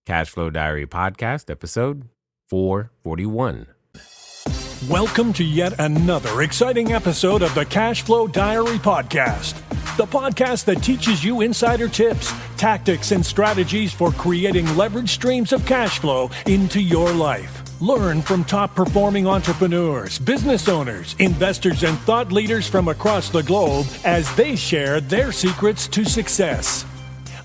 CashFlow Diary Podcast, episode 441. Welcome to yet another exciting episode of the CashFlow Diary Podcast, the podcast that teaches you insider tips, tactics, and strategies for creating leverage streams of cash flow into your life. Learn from top-performing entrepreneurs, business owners, investors, and thought leaders from across the globe as they share their secrets to success.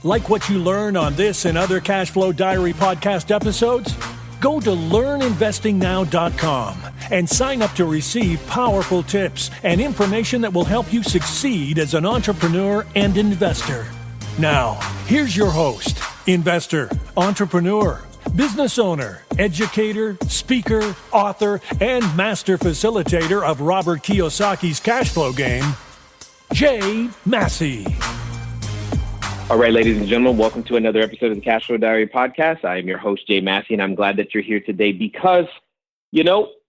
Like what you learn on this and other CashFlow Diary podcast episodes? Go to learninvestingnow.com and sign up to receive powerful tips and information that will help you succeed as an entrepreneur and investor. Now, here's your host, investor, entrepreneur, business owner, educator, speaker, author, and master facilitator of Robert Kiyosaki's cash flow game, Jay Massey. All right, ladies and gentlemen, welcome to another episode of the CashFlow Diary Podcast. I am your host, Jay Massey, and I'm glad that you're here today because,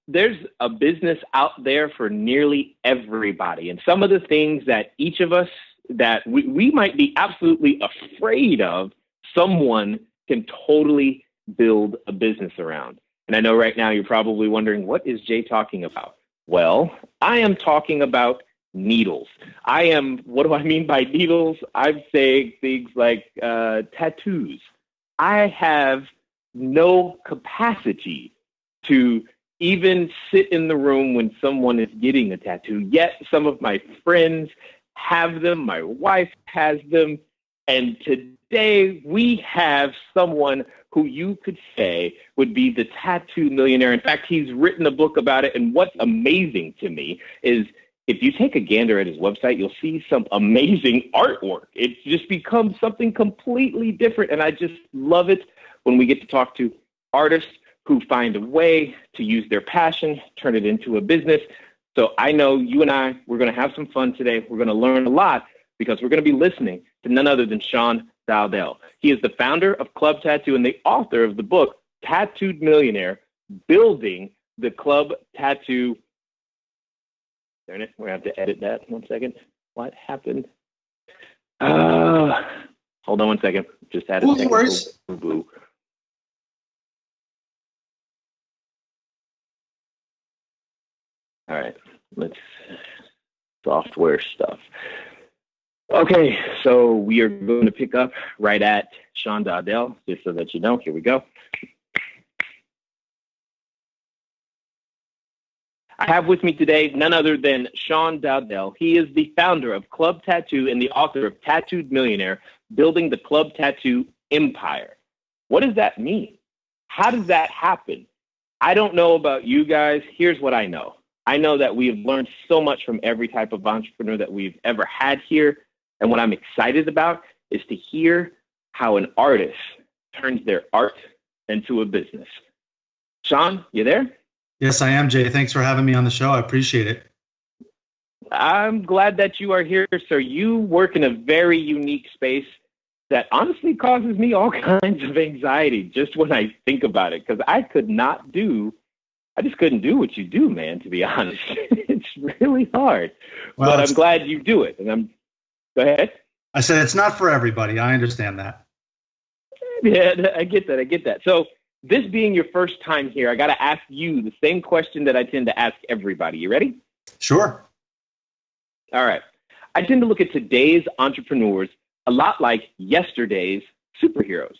there's a business out there for nearly everybody. And some of the things that each of us that we might be absolutely afraid of, someone can totally build a business around. And I know right now you're probably wondering, what is Jay talking about? Well, I am talking about needles. What do I mean by needles? I'm saying things like tattoos. I have no capacity to even sit in the room when someone is getting a tattoo. Yet some of my friends have them. My wife has them. And today we have someone who you could say would be the tattoo millionaire. In fact, he's written a book about it. And what's amazing to me is if you take a gander at his website, you'll see some amazing artwork. It's just become something completely different. And I just love it when we get to talk to artists who find a way to use their passion, turn it into a business. So I know you and we're going to have some fun today. We're going to learn a lot because we're going to be listening to none other than Dowdell. He is the founder of Club Tattoo and the author of the book, Tattooed Millionaire, Building the Club Tattoo. We're going to have to edit that. 1 second. What happened? Hold on 1 second. Just had a technical boo. All right. Let's software stuff. Okay, so we are going to pick up right at Dowdell, just so that you know. Here we go. I have with me today none other than Dowdell. He is the founder of Club Tattoo and the author of Tattooed Millionaire, Building the Club Tattoo Empire. What does that mean? How does that happen? I don't know about you guys. Here's what I know. I know that we have learned so much from every type of entrepreneur that we've ever had here. And what I'm excited about is to hear how an artist turns their art into a business. Sean, you there? Yes, I am, Jay. Thanks for having me on the show. I appreciate it. I'm glad that you are here, sir. You work in a very unique space that honestly causes me all kinds of anxiety just when I think about it, because I just couldn't do what you do, man, to be honest. It's really hard. Well, but I'm glad you do it. And go ahead. I said it's not for everybody. I understand that. Yeah, I get that. So this being your first time here, I got to ask you the same question that I tend to ask everybody. You ready? Sure. All right. I tend to look at today's entrepreneurs a lot like yesterday's superheroes.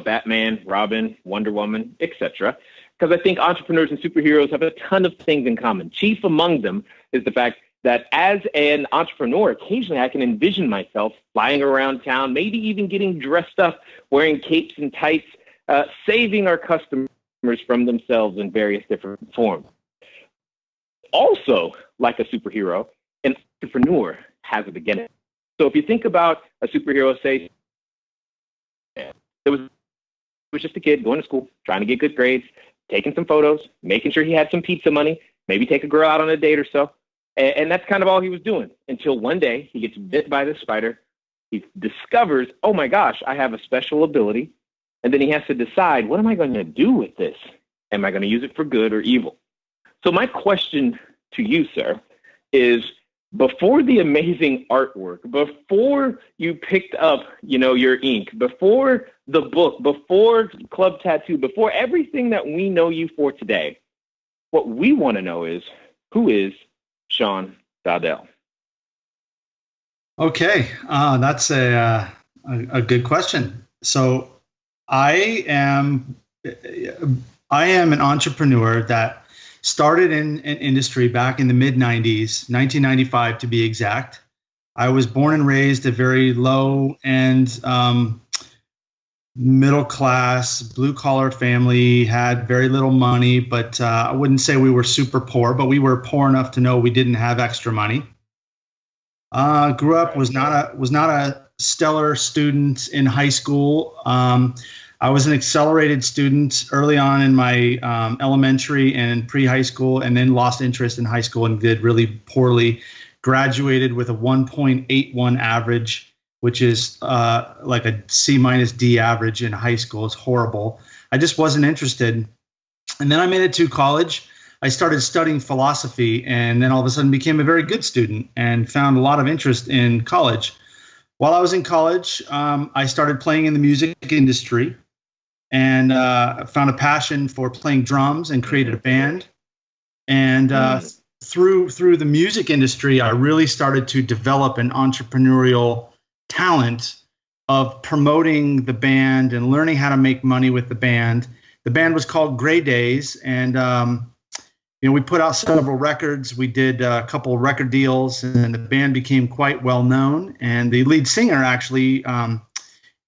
Batman, Robin, Wonder Woman, etc. Because I think entrepreneurs and superheroes have a ton of things in common. Chief among them is the fact that as an entrepreneur, occasionally I can envision myself flying around town, maybe even getting dressed up, wearing capes and tights, saving our customers from themselves in various different forms. Also, like a superhero, an entrepreneur has a beginning. So if you think about a superhero, say, it was just a kid going to school, trying to get good grades, taking some photos, making sure he had some pizza money, maybe take a girl out on a date or so. And that's kind of all he was doing until one day he gets bit by the spider. He discovers, oh my gosh, I have a special ability. And then he has to decide, what am I going to do with this? Am I going to use it for good or evil? So my question to you, sir, is before the amazing artwork, before you picked up, your ink, before the book, before Club Tattoo, before everything that we know you for today, what we want to know is, who is Sean Dowdell? Okay, that's a good question. So I am an entrepreneur that started in an industry back in the mid-90s, 1995 to be exact. I was born and raised a very low-end, middle-class, blue-collar family, had very little money, but I wouldn't say we were super poor, but we were poor enough to know we didn't have extra money. Grew up, was not a stellar student in high school. I was an accelerated student early on in my elementary and pre-high school, and then lost interest in high school and did really poorly. Graduated with a 1.81 average, which is like a C-D average in high school. It's horrible. I just wasn't interested. And then I made it to college. I started studying philosophy, and then all of a sudden became a very good student and found a lot of interest in college. While I was in college, I started playing in the music industry and found a passion for playing drums and created a band. And through the music industry, I really started to develop an entrepreneurial talent of promoting the band and learning how to make money with the band. The band was called Gray Days, and we put out several records. We did a couple of record deals, and the band became quite well known. And the lead singer actually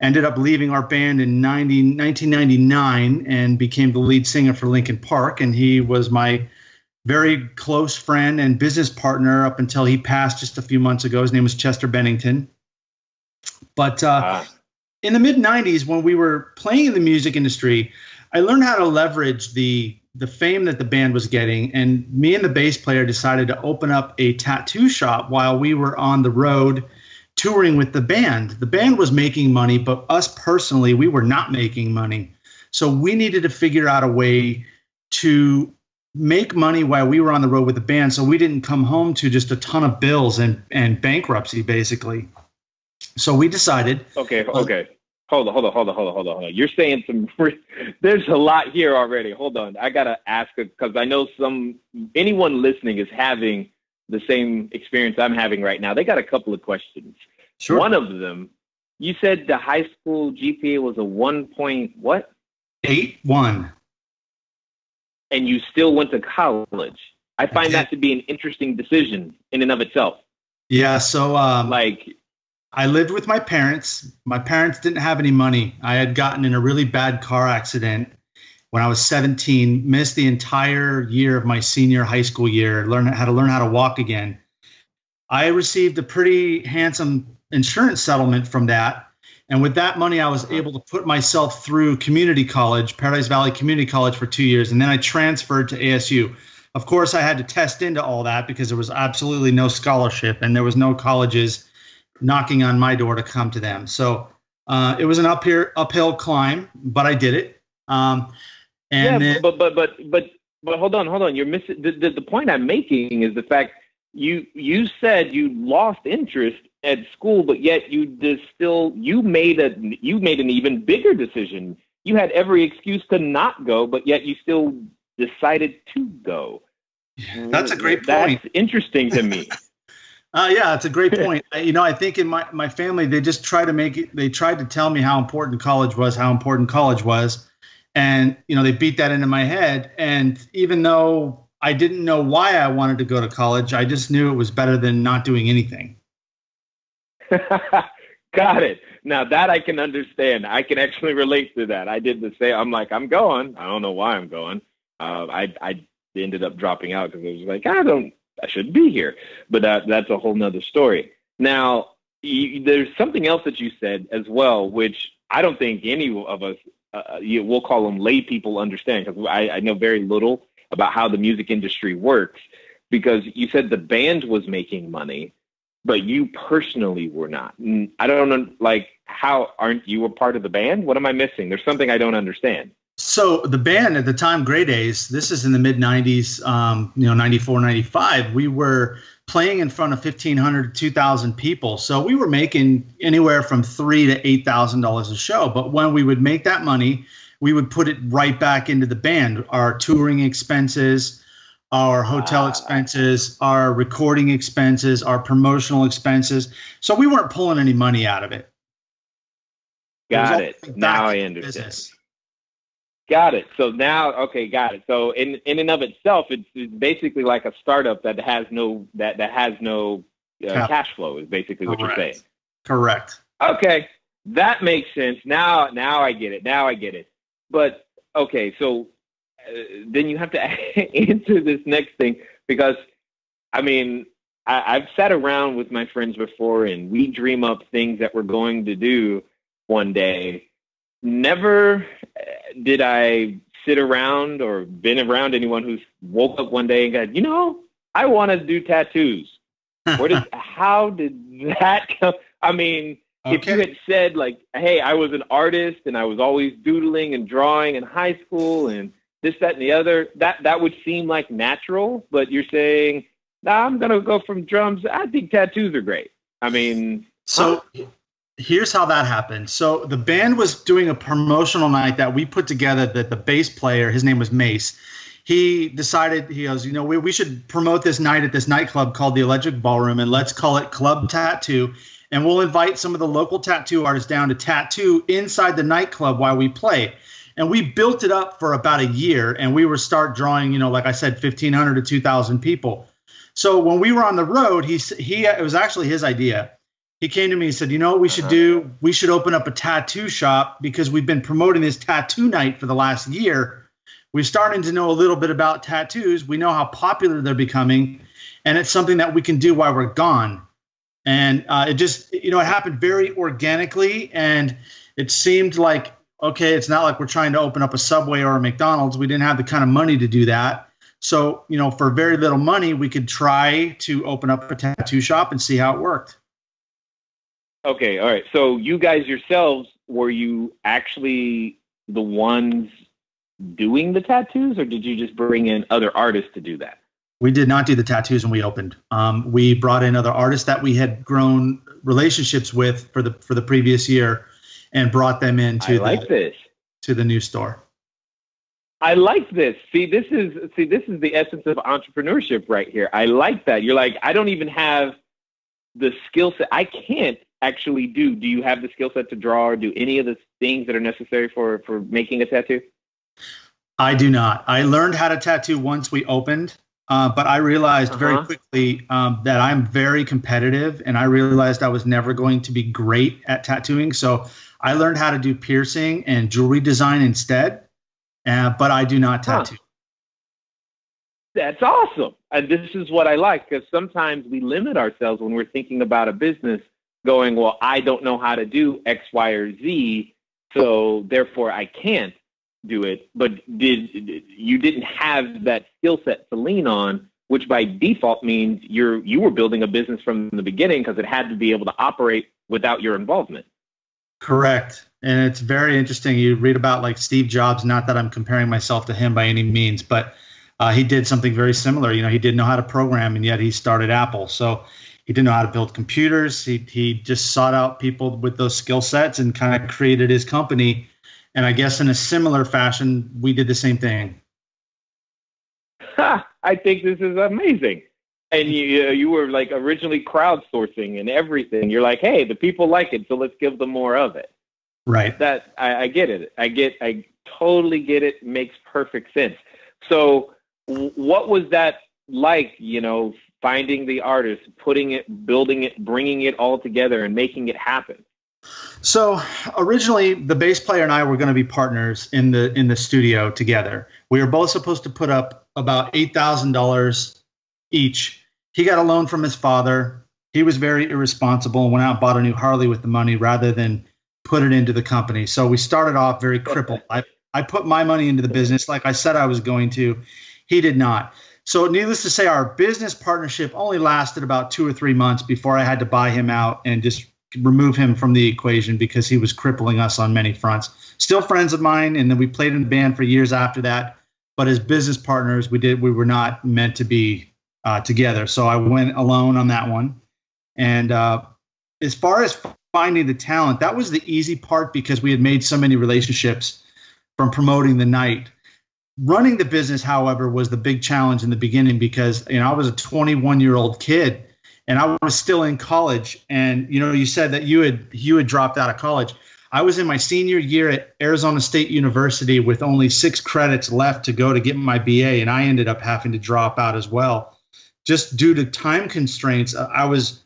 ended up leaving our band in 1999 and became the lead singer for Linkin Park. And he was my very close friend and business partner up until he passed just a few months ago. His name was Chester Bennington. But in the mid-90s, when we were playing in the music industry, I learned how to leverage the fame that the band was getting. And me and the bass player decided to open up a tattoo shop while we were on the road touring with the band. The band was making money, but us personally, we were not making money. So we needed to figure out a way to make money while we were on the road with the band, so we didn't come home to just a ton of bills and bankruptcy, basically. So we decided. Okay. Hold on. You're saying there's a lot here already. Hold on. I got to ask it because I know anyone listening is having the same experience I'm having right now. They got a couple of questions. Sure. One of them, you said the high school GPA was a 1.81. And you still went to college. I find that to be an interesting decision in and of itself. Yeah. So I lived with my parents. My parents didn't have any money. I had gotten in a really bad car accident when I was 17, missed the entire year of my senior high school year, had to learn how to walk again. I received a pretty handsome insurance settlement from that. And with that money, I was able to put myself through community college, Paradise Valley Community College, for 2 years. And then I transferred to ASU. Of course, I had to test into all that because there was absolutely no scholarship and there was no colleges knocking on my door to come to them. So it was an uphill climb, but I did it. But hold on. You're missing the point I'm making is the fact you said you lost interest at school, but yet you made an even bigger decision. You had every excuse to not go, but yet you still decided to go. That's a great point. That's interesting to me. Yeah, it's a great point. I think in my family, they just tried to tell me how important college was. And, they beat that into my head. And even though I didn't know why I wanted to go to college, I just knew it was better than not doing anything. Got it. Now that I can understand. I can actually relate to that. I did the same. I'm like, I'm going. I don't know why I'm going. I ended up dropping out because I was like, I shouldn't be here. But that's a whole nother story. Now, there's something else that you said as well, which I don't think any of us, we'll call them lay people, understand, because I know very little about how the music industry works, because you said the band was making money, but you personally were not. I don't know, how aren't you a part of the band? What am I missing? There's something I don't understand. So the band at the time, Gray Days, this is in the mid 90s, 94, 95, we were playing in front of 1,500 to 2,000 people. So we were making anywhere from $3,000 to $8,000 a show. But when we would make that money, we would put it right back into the band, our touring expenses, our hotel expenses, our recording expenses, our promotional expenses. So we weren't pulling any money out of it. Got it. Now I understand. Business. Got it. So now, okay, got it. So in and of itself, it's basically like a startup that has no cash flow. Is basically what you're saying. Correct. Okay, that makes sense. Now I get it. But okay, so then you have to answer this next thing, because I mean, I've sat around with my friends before and we dream up things that we're going to do one day. Never did I sit around or been around anyone who's woke up one day and got, you know, I want to do tattoos. How did that come? I mean, if you had said like, hey, I was an artist and I was always doodling and drawing in high school and this, that, and the other, that would seem like natural. But you're saying, nah, I'm going to go from drums. I think tattoos are great. I mean, here's how that happened. So the band was doing a promotional night that we put together, that the bass player, his name was Mace, he decided, he goes, you know, we should promote this night at this nightclub called the Electric Ballroom, and let's call it Club Tattoo. And we'll invite some of the local tattoo artists down to tattoo inside the nightclub while we play. And we built it up for about a year, and we would start drawing, you know, like I said, 1,500 to 2,000 people. So when we were on the road, it was actually his idea. He came to me and said, you know what we should do? We should open up a tattoo shop, because we've been promoting this tattoo night for the last year. We're starting to know a little bit about tattoos. We know how popular they're becoming, and it's something that we can do while we're gone. And it just, you know, it happened very organically, and it seemed like, okay, it's not like we're trying to open up a Subway or a McDonald's. We didn't have the kind of money to do that. So, you know, for very little money, we could try to open up a tattoo shop and see how it worked. Okay, all right. So you guys yourselves, were you actually the ones doing the tattoos, or did you just bring in other artists to do that? We did not do the tattoos when we opened. We brought in other artists that we had grown relationships with for the previous year, and brought them into to the new store. I like this. See, this is the essence of entrepreneurship right here. I like that. You're like, I don't even have the skill set. I can't actually do you have the skill set to draw or do any of the things that are necessary for making a tattoo? I do not. I learned how to tattoo once we opened, but I realized very quickly that I'm very competitive, and I realized I was never going to be great at tattooing. So I learned how to do piercing and jewelry design instead, but I do not tattoo. That's awesome. And this is what I like, because sometimes we limit ourselves when we're thinking about a business, going, well, I don't know how to do X, Y, or Z, so therefore I can't do it. But you didn't have that skill set to lean on, which by default means you were building a business from the beginning, because it had to be able to operate without your involvement. Correct. And it's very interesting. You read about like Steve Jobs, not that I'm comparing myself to him by any means, but he did something very similar. You know, he didn't know how to program, and yet he started Apple. So he didn't know how to build computers. He just sought out people with those skill sets and kind of created his company. And I guess in a similar fashion, we did the same thing. I think this is amazing. And you were like originally crowdsourcing and everything. You're like, hey, the people like it, so let's give them more of it. Right. That I get it. I totally get it. Makes perfect sense. So what was that like, you know, finding the artist, putting it, building it, bringing it all together and making it happen? So originally the bass player and I were going to be partners in the studio together. We were both supposed to put up about $8,000 each. He got a loan from his father. He was very irresponsible and went out and bought a new Harley with the money rather than put it into the company. So we started off very crippled. I put my money into the business like I said I was going to. He did not. So needless to say, our business partnership only lasted about 2 or 3 months before I had to buy him out and just remove him from the equation, because he was crippling us on many fronts. Still friends of mine, and then we played in the band for years after that. But as business partners, we were not meant to be together. So I went alone on that one. And as far as finding the talent, that was the easy part because we had made so many relationships from promoting the night. Running the business, however, was the big challenge in the beginning because, I was a 21-year-old kid and I was still in college. And, you said that you had dropped out of college. I was in my senior year at Arizona State University with only 6 credits left to go to get my BA. And I ended up having to drop out as well. Just due to time constraints, I was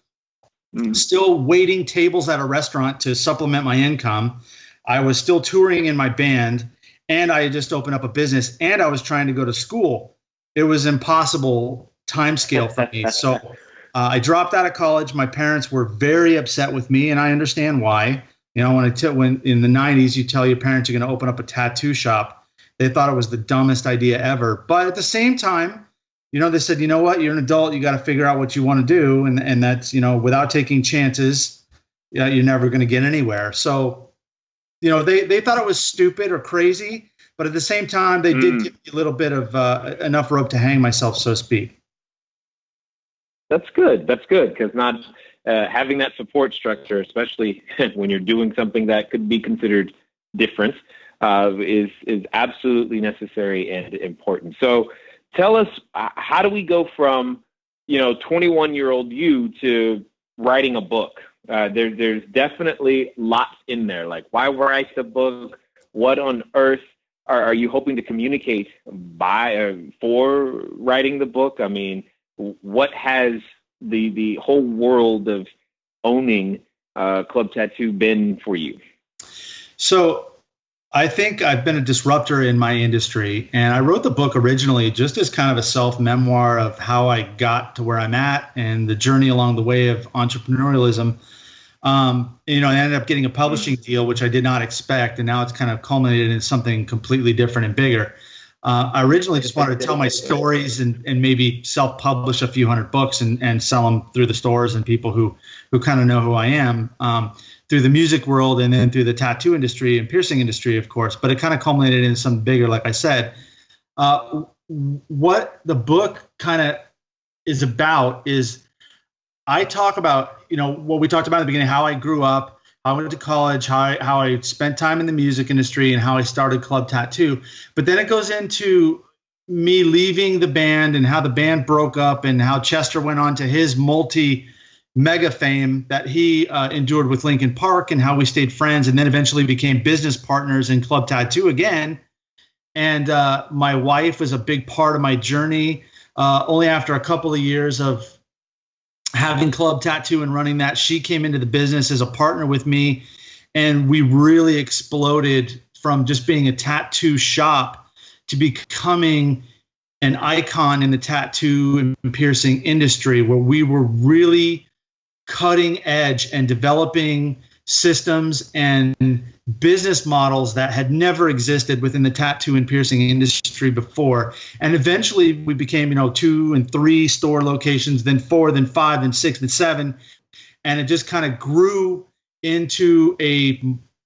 still waiting tables at a restaurant to supplement my income. I was still touring in my band. And I had just opened up a business and I was trying to go to school. It was impossible time scale for me. So I dropped out of college. My parents were very upset with me and I understand why. When in the 90s, you tell your parents you're going to open up a tattoo shop, they thought it was the dumbest idea ever. But at the same time, they said, you know what, you're an adult. You got to figure out what you want to do. And that's, without taking chances, you're never going to get anywhere. So they thought it was stupid or crazy, but at the same time, they did give me a little bit of enough rope to hang myself, so to speak. That's good. That's good because not having that support structure, especially when you're doing something that could be considered different, is absolutely necessary and important. So tell us, how do we go from 21-year-old you to writing a book? There's definitely lots in there. Like, why write the book? What on earth are you hoping to communicate for writing the book? I mean, what has the whole world of owning Club Tattoo been for you? So I think I've been a disruptor in my industry, and I wrote the book originally just as kind of a self-memoir of how I got to where I'm at and the journey along the way of entrepreneurialism. I ended up getting a publishing deal, which I did not expect, and now it's kind of culminated in something completely different and bigger. I originally just wanted to tell my stories and maybe self-publish a few hundred books and sell them through the stores and people who kind of know who I am. Through the music world and then through the tattoo industry and piercing industry, of course. But it kind of culminated in something bigger, like I said. What the book kind of is about is I talk about, what we talked about at the beginning, how I grew up, how I went to college, how I spent time in the music industry, and how I started Club Tattoo. But then it goes into me leaving the band and how the band broke up and how Chester went on to his mega fame that he endured with Linkin Park and how we stayed friends and then eventually became business partners in Club Tattoo again. And my wife was a big part of my journey. Only after a couple of years of having Club Tattoo and running that, she came into the business as a partner with me. And we really exploded from just being a tattoo shop to becoming an icon in the tattoo and piercing industry, where we were really cutting edge and developing systems and business models that had never existed within the tattoo and piercing industry before. And eventually we became, 2 and 3 store locations, then 4, then 5, then 6, then 7. And it just kind of grew into a,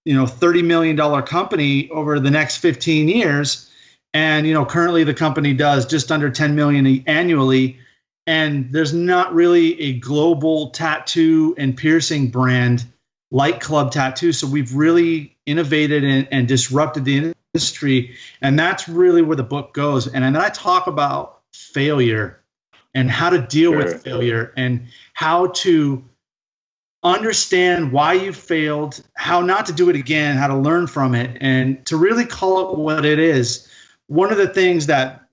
$30 million company over the next 15 years. And, currently the company does just under 10 million annually. And there's not really a global tattoo and piercing brand like Club Tattoo. So we've really innovated and disrupted the industry. And that's really where the book goes. And then I talk about failure and how to deal with failure and how to understand why you failed, how not to do it again, how to learn from it, and to really call it what it is. One of the things that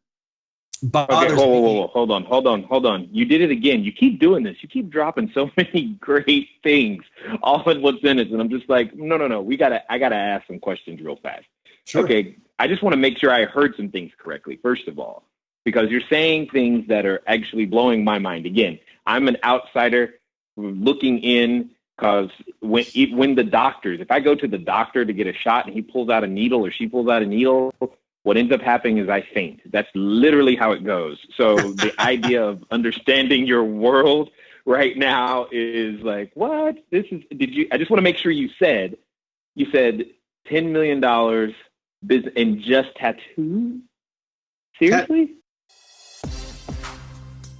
bothers me. Whoa. Hold on. You did it again. You keep doing this. You keep dropping so many great things all in one sentence. And I'm just like, no. I gotta ask some questions real fast. Sure. Okay. I just want to make sure I heard some things correctly, first of all, because you're saying things that are actually blowing my mind. Again, I'm an outsider looking in, because when the doctors, if I go to the doctor to get a shot and he pulls out a needle or she pulls out a needle, what ends up happening is I faint. That's literally how it goes. So the idea of understanding your world right now is like, what? I just want to make sure you said $10 million business in just tattoo? Seriously?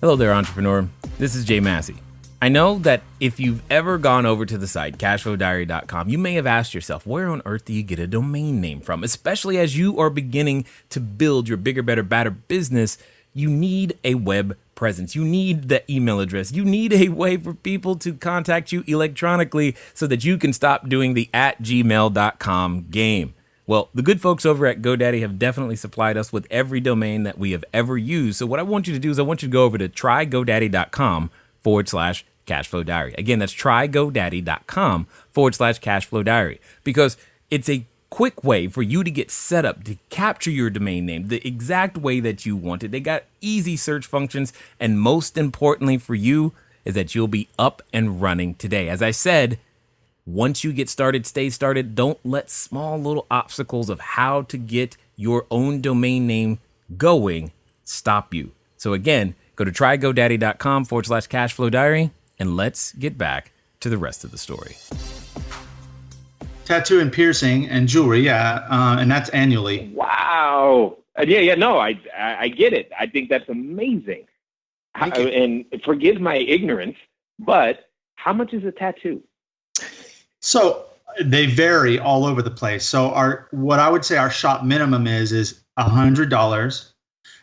Hello there, entrepreneur. This is Jay Massey. I know that if you've ever gone over to the site, CashFlowDiary.com, you may have asked yourself, where on earth do you get a domain name from? Especially as you are beginning to build your bigger, better, badder business, you need a web presence. You need the email address. You need a way for people to contact you electronically so that you can stop doing the @gmail.com game. Well, the good folks over at GoDaddy have definitely supplied us with every domain that we have ever used. So what I want you to do is I want you to go over to trygodaddy.com/CashFlowDiary. Again, that's trygodaddy.com/CashFlowDiary, because it's a quick way for you to get set up to capture your domain name the exact way that you want it. They got easy search functions, and most importantly for you is that you'll be up and running today. As I said, once you get started, stay started. Don't let small little obstacles of how to get your own domain name going stop you. So again, go to trygodaddy.com/CashFlowDiary, and let's get back to the rest of the story. Tattoo and piercing and jewelry, and that's annually. Wow. No, I get it. I think that's amazing. And forgive my ignorance, but how much is a tattoo? So they vary all over the place. So what I would say our shop minimum is $100,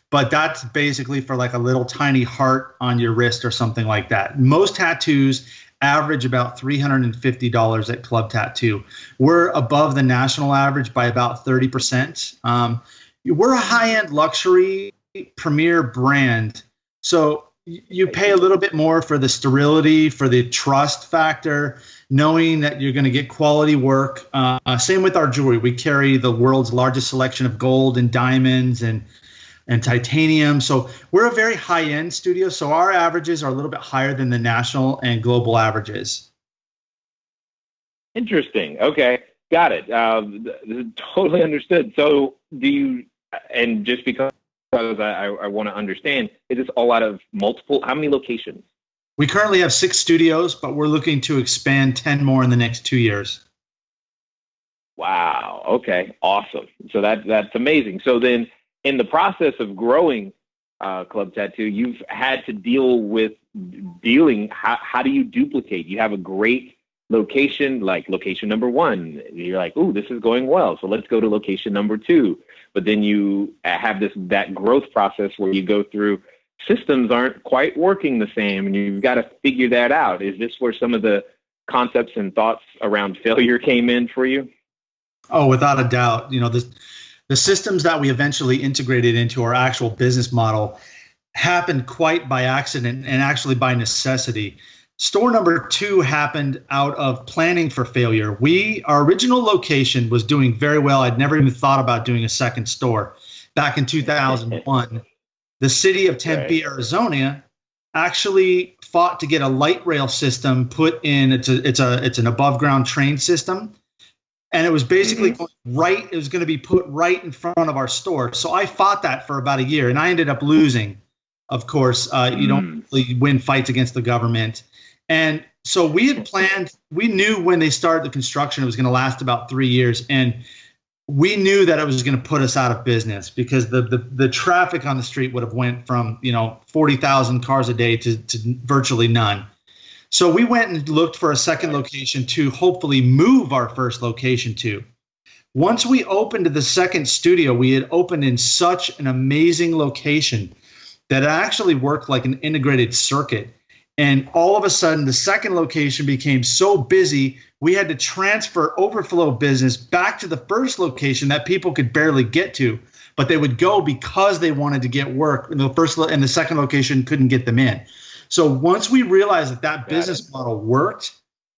but that's basically for like a little tiny heart on your wrist or something like that. Most tattoos average about $350 at Club Tattoo. We're above the national average by about 30%. We're a high-end luxury premier brand. So you pay a little bit more for the sterility, for the trust factor, knowing that you're going to get quality work. Same with our jewelry. We carry the world's largest selection of gold and diamonds and titanium. So we're a very high-end studio. So our averages are a little bit higher than the national and global averages. Interesting. Okay. Got it. Totally understood. So do you, and just because I want to understand, is this all out of how many locations? We currently have 6 studios, but we're looking to expand 10 more in the next 2 years. Wow. Okay. Awesome. So that's amazing. So then in the process of growing Club Tattoo, you've had to deal with how do you duplicate? You have a great location, like location number 1. You're like, ooh, this is going well, so let's go to location number 2. But then you have that growth process where you go through systems aren't quite working the same, and you've got to figure that out. Is this where some of the concepts and thoughts around failure came in for you? Oh, without a doubt. The systems that we eventually integrated into our actual business model happened quite by accident and actually by necessity. Store number 2 happened out of planning for failure. Our original location was doing very well. I'd never even thought about doing a second store. Back in 2001, the city of Tempe, Arizona, actually fought to get a light rail system put in. It's an above ground train system. And it was basically it was going to be put right in front of our store. So I fought that for about a year, and I ended up losing. Of course, you don't really win fights against the government. And so we had planned, we knew when they started the construction, it was going to last about 3 years. And we knew that it was going to put us out of business because the traffic on the street would have went from, 40,000 cars a day to virtually none. So we went and looked for a second location to hopefully move our first location to. Once we opened the second studio, we had opened in such an amazing location that it actually worked like an integrated circuit. And all of a sudden, the second location became so busy, we had to transfer overflow business back to the first location that people could barely get to. But they would go because they wanted to get work. And the second location couldn't get them in. So once we realized that business model worked,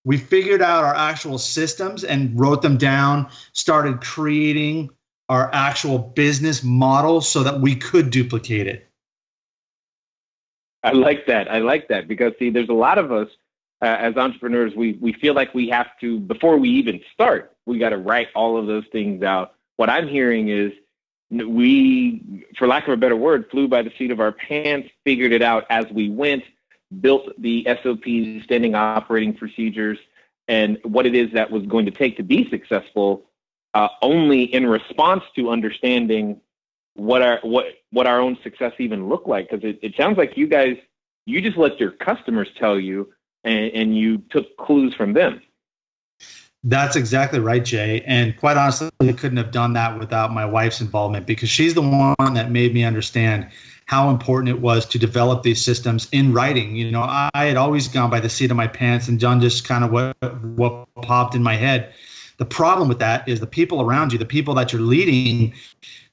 we figured out our actual systems and wrote them down, started creating our actual business model so that we could duplicate it. I like that because, see, there's a lot of us as entrepreneurs, we feel like we have to, before we even start, we got to write all of those things out. What I'm hearing is we, for lack of a better word, flew by the seat of our pants, figured it out as we went, built the SOPs, standing operating procedures, and what it is that was going to take to be successful, only in response to understanding what our own success even looked like. Because it sounds like you guys You just let your customers tell you, and you took clues from them. That's exactly right, Jay. And quite honestly, I couldn't have done that without my wife's involvement, because she's the one that made me understand how important it was to develop these systems in writing. You know, I had always gone by the seat of my pants and done just kind of what popped in my head. The problem with that is the people around you, the people that you're leading,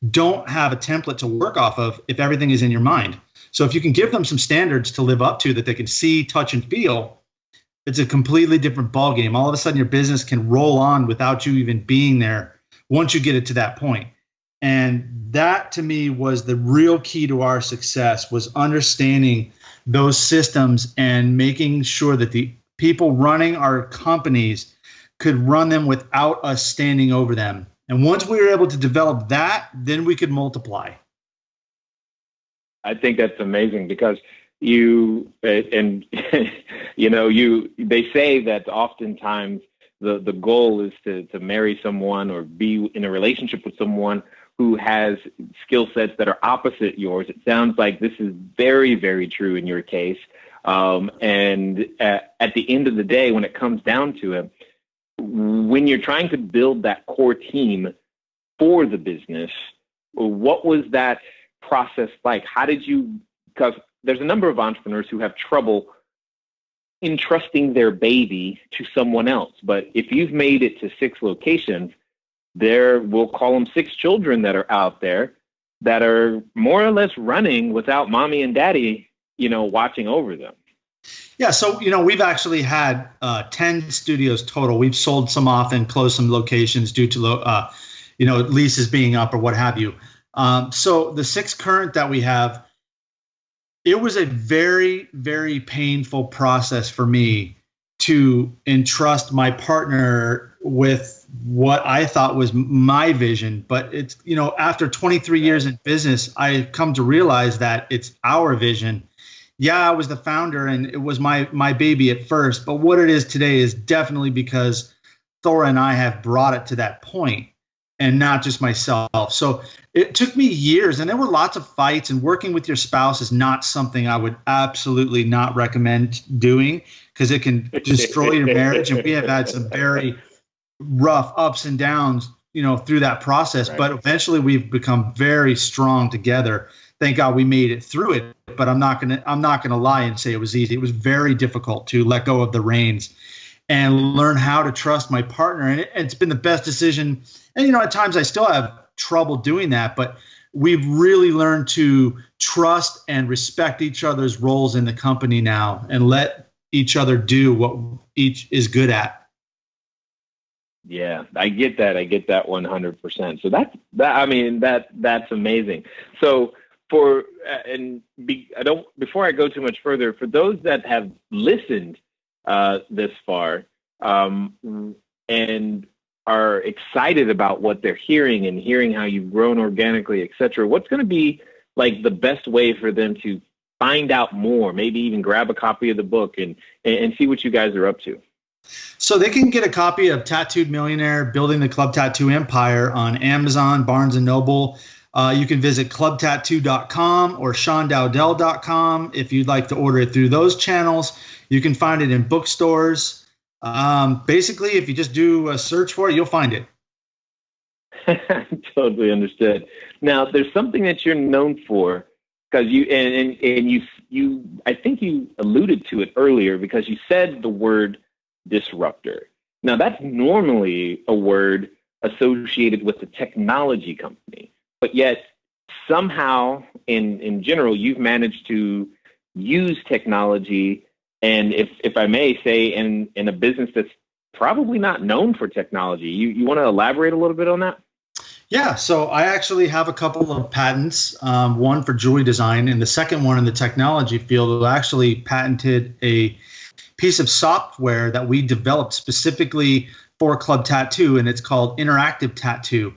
don't have a template to work off of if everything is in your mind. So if you can give them some standards to live up to that they can see, touch, and feel, it's a completely different ballgame. All of a sudden, your business can roll on without you even being there once you get it to that point. And that, to me, was the real key to our success, was understanding those systems and making sure that the people running our companies could run them without us standing over them. And once we were able to develop that, then we could multiply. I think that's amazing, because they say that oftentimes the goal is to marry someone or be in a relationship with someone who has skill sets that are opposite yours. It sounds like this is very, very true in your case. And at the end of the day, when it comes down to it, when you're trying to build that core team for the business, what was that process like? How did you, because there's a number of entrepreneurs who have trouble entrusting their baby to someone else. But if you've made it to 6 locations, we'll call them 6 children that are out there that are more or less running without mommy and daddy, watching over them. Yeah. So, we've actually had 10 studios total. We've sold some off and closed some locations due to, leases being up or what have you. So the 6 current that we have, it was a very, very painful process for me to entrust my partner with what I thought was my vision. But it's, after 23 years in business, I come to realize that it's our vision. Yeah, I was the founder and it was my baby at first, but what it is today is definitely because Thora and I have brought it to that point, and not just myself. So it took me years, and there were lots of fights, and working with your spouse is not something I would absolutely not recommend doing, because it can destroy your marriage. And we have had some very rough ups and downs, through that process. Right. But eventually we've become very strong together. Thank God we made it through it, but I'm not gonna lie and say it was easy. It was very difficult to let go of the reins and learn how to trust my partner. And it's been the best decision. And, at times I still have trouble doing that, but we've really learned to trust and respect each other's roles in the company now and let each other do what each is good at. Yeah, I get that. I get that 100%. So that's amazing. So before I go too much further, for those that have listened this far and are excited about what they're hearing and hearing how you've grown organically, et cetera, what's going to be like the best way for them to find out more, maybe even grab a copy of the book and see what you guys are up to? So they can get a copy of Tattooed Millionaire, Building the Club Tattoo Empire on Amazon, Barnes & Noble. You can visit clubtattoo.com or SeanDowdell.com if you'd like to order it through those channels. You can find it in bookstores. Basically, if you just do a search for it, you'll find it. Totally understood. Now, there's something that you're known for, because you I think you alluded to it earlier, because you said the word disruptor. Now, that's normally a word associated with the technology company, but yet somehow in general, you've managed to use technology, and if I may say, in a business that's probably not known for technology. You want to elaborate a little bit on that? Yeah, so I actually have a couple of patents, one for jewelry design, and the second one in the technology field. I actually patented a piece of software that we developed specifically for Club Tattoo, and it's called Interactive Tattoo.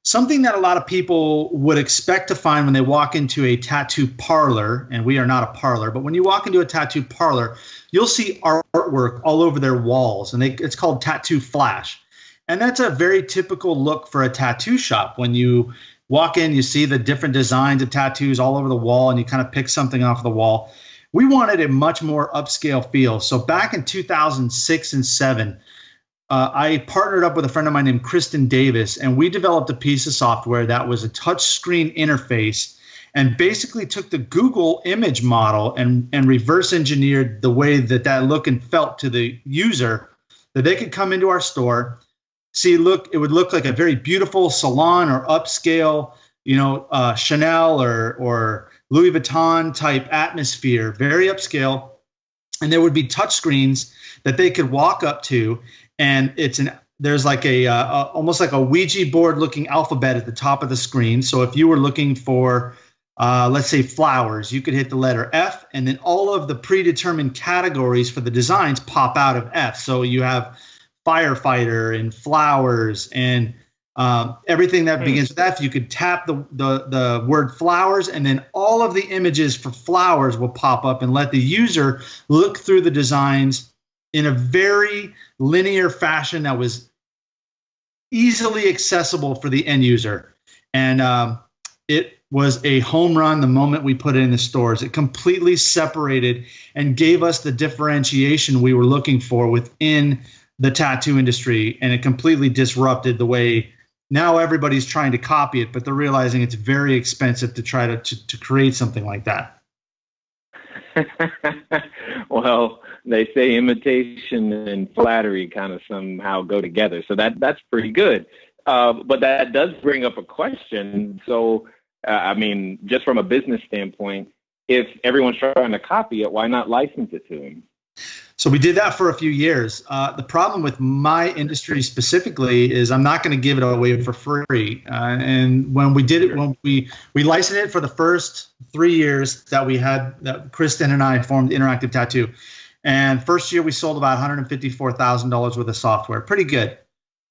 Something that a lot of people would expect to find when they walk into a tattoo parlor, and we are not a parlor, but when you walk into a tattoo parlor, you'll see artwork all over their walls, and it's called Tattoo Flash. And that's a very typical look for a tattoo shop. When you walk in, you see the different designs of tattoos all over the wall, and you kind of pick something off the wall. We wanted a much more upscale feel. So back in 2006 and 7, I partnered up with a friend of mine named Kristen Davis, and we developed a piece of software that was a touchscreen interface and basically took the Google image model and reverse engineered the way that look and felt to the user, that they could come into our store, see, it would look like a very beautiful salon or upscale, Chanel or Louis Vuitton type atmosphere, very upscale. And there would be touch screens that they could walk up to, and there's like almost like a Ouija board looking alphabet at the top of the screen. So if you were looking for, let's say, flowers, you could hit the letter F, and then all of the predetermined categories for the designs pop out of F. So you have firefighter and flowers and everything that begins with F. You could tap the word flowers, and then all of the images for flowers will pop up and let the user look through the designs in a very linear fashion that was easily accessible for the end user. And it was a home run the moment we put it in the stores. It completely separated and gave us the differentiation we were looking for within the tattoo industry, and it completely disrupted the way now everybody's trying to copy it, but they're realizing it's very expensive to try to create something like that. Well, they say imitation and flattery kind of somehow go together, so that's pretty good. But that does bring up a question. So, just from a business standpoint, if everyone's trying to copy it, why not license it to them? So we did that for a few years. The problem with my industry specifically is I'm not going to give it away for free. And when we did it, when we licensed it for the first 3 years that Kristen and I formed Interactive Tattoo. And first year we sold about $154,000 worth of software. Pretty good.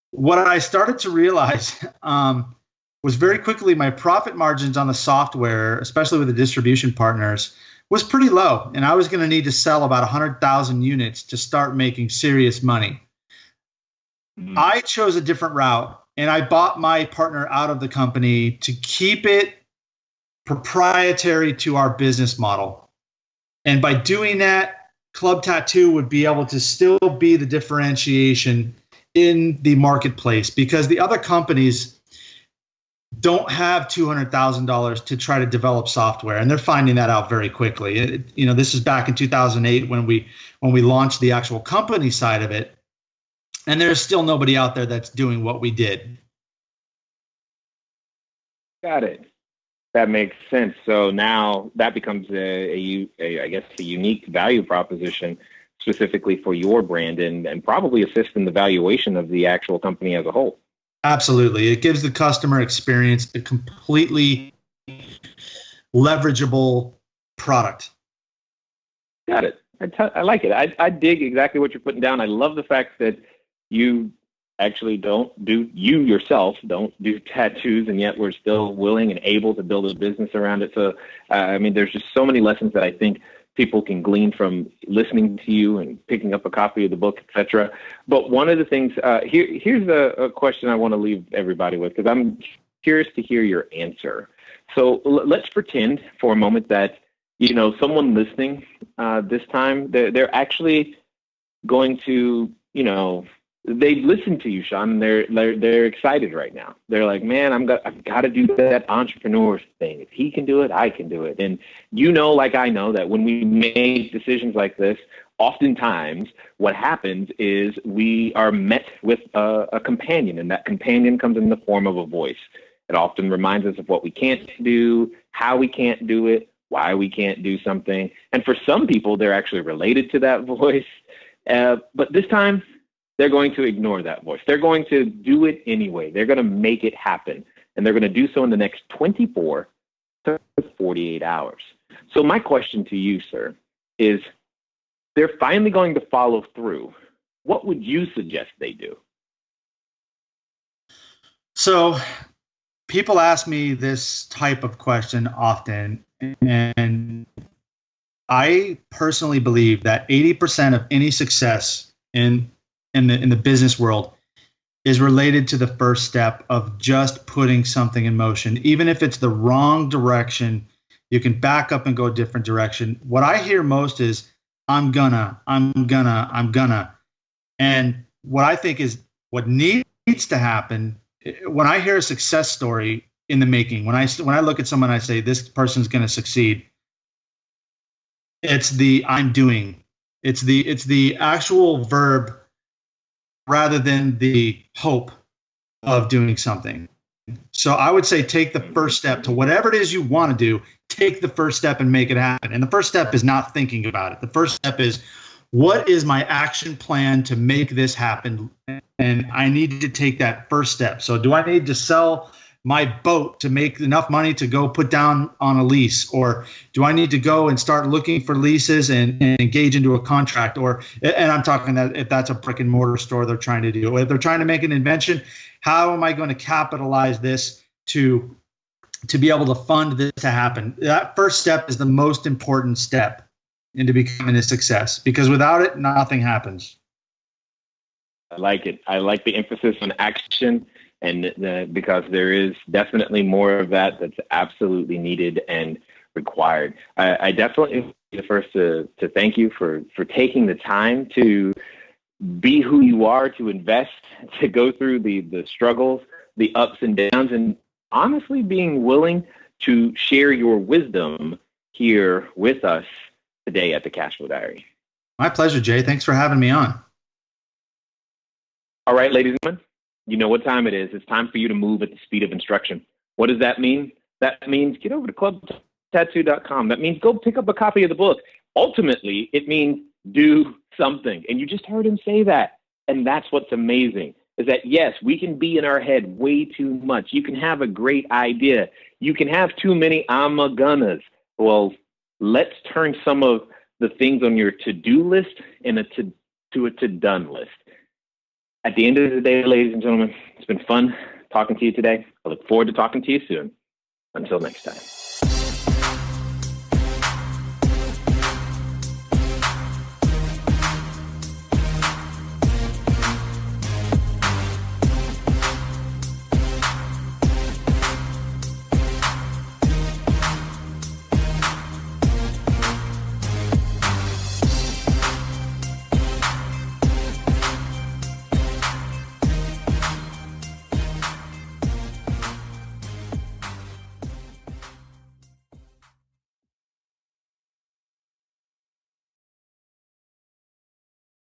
What I started to realize was very quickly my profit margins on the software, especially with the distribution partners, was pretty low, and I was going to need to sell about 100,000 units to start making serious money. I chose a different route, and I bought my partner out of the company to keep it proprietary to our business model. And by doing that, Club Tattoo would be able to still be the differentiation in the marketplace, because the other companies don't have $200,000 to try to develop software, and they're finding that out very quickly. This is back in 2008 when we launched the actual company side of it, and there's still nobody out there that's doing what we did. Got it. That makes sense. So now that becomes a unique value proposition specifically for your brand, and probably assist in the valuation of the actual company as a whole. Absolutely. It gives the customer experience a completely leverageable product. Got it. I like it. I dig exactly what you're putting down. I love the fact that you actually don't do tattoos, and yet we're still willing and able to build a business around it. So, there's just so many lessons that I think people can glean from listening to you and picking up a copy of the book, etc. But one of the things, here's a question I want to leave everybody with, because I'm curious to hear your answer. So let's pretend for a moment that, someone listening this time, they're actually going to, they listen to you, Sean, and they're excited right now. They're like, man, I've got to do that entrepreneur thing. If he can do it, I can do it. And like I know, that when we make decisions like this, oftentimes what happens is we are met with a companion, and that companion comes in the form of a voice. It often reminds us of what we can't do, how we can't do it, why we can't do something. And for some people, they're actually related to that voice. But this time, they're going to ignore that voice. They're going to do it anyway. They're going to make it happen. And they're going to do so in the next 24 to 48 hours. So my question to you, sir, is they're finally going to follow through. What would you suggest they do? So people ask me this type of question often, and I personally believe that 80% of any success in the business world is related to the first step of just putting something in motion. Even if it's the wrong direction, You can back up and go a different direction. What I hear most is, I'm gonna. And what I think is what needs to happen, when I hear a success story in the making, when I look at someone, I say, this person's going to succeed. It's the I'm doing. It's the actual verb rather than the hope of doing something. So I would say take the first step to whatever it is you want to do. Take the first step and make it happen. And the first step is not thinking about it. The first step is, what is my action plan to make this happen? And I need to take that first step. So do I need to sell my boat to make enough money to go put down on a lease? Or do I need to go and start looking for leases and engage into a contract? And I'm talking that if that's a brick and mortar store they're trying to do. If they're trying to make an invention, how am I going to capitalize this to be able to fund this to happen? That first step is the most important step into becoming a success, because without it, nothing happens. I like it. I like the emphasis on action, and because there is definitely more of that that's absolutely needed and required. I definitely be the first to thank you for taking the time to be who you are, to invest, to go through the struggles, the ups and downs, and honestly being willing to share your wisdom here with us today at the Cashflow Diary. My pleasure, Jay. Thanks for having me on. All right, ladies and gentlemen, you know what time it is. It's time for you to move at the speed of instruction. What does that mean? That means get over to clubtattoo.com. That means go pick up a copy of the book. Ultimately, it means do something. And you just heard him say that. And that's what's amazing, is that, yes, we can be in our head way too much. You can have a great idea. You can have too many I'm-a-gonnas. Well, let's turn some of the things on your to-do list to a to-done list. At the end of the day, ladies and gentlemen, it's been fun talking to you today. I look forward to talking to you soon. Until next time.